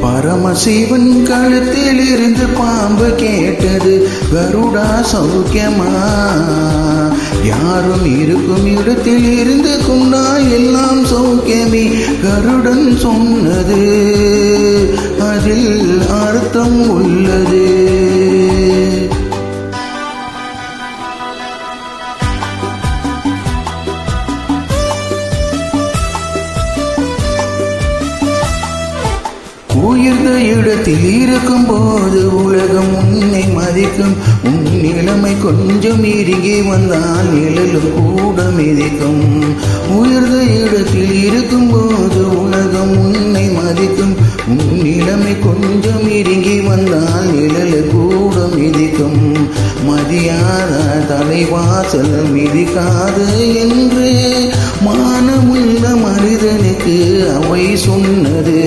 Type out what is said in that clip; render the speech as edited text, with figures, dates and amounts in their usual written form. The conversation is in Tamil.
பரமசிவன் கழுத்தில் இருந்து பாம்பு கேட்டது, கருடா சௌக்கியமா? யாரும் இருக்கும் இடத்தில் இருந்து கொண்டா எல்லாம் சௌக்கியமே. கருடன் சொன்னது அதில் அர்த்தம் உள்ளது. உயர்ந்த இடத்தில் இருக்கும் போது உலகம் உன்னை மதிக்கும். உன் நிலைமை கொஞ்சம் இறுகி வந்தால் நிழலும் கூட மிதிக்கும். உயர்ந்த இடத்தில் இருக்கும் போது உலகம் உன்னை மதிக்கும். உன் நிலைமை கொஞ்சம் இறுகி வந்தால் நிழல் கூட மிதிக்கும். மதியாத தலைவாசல் மிதிக்காது என்று மானமுள்ள மனிதனுக்கு அவை சொன்னது.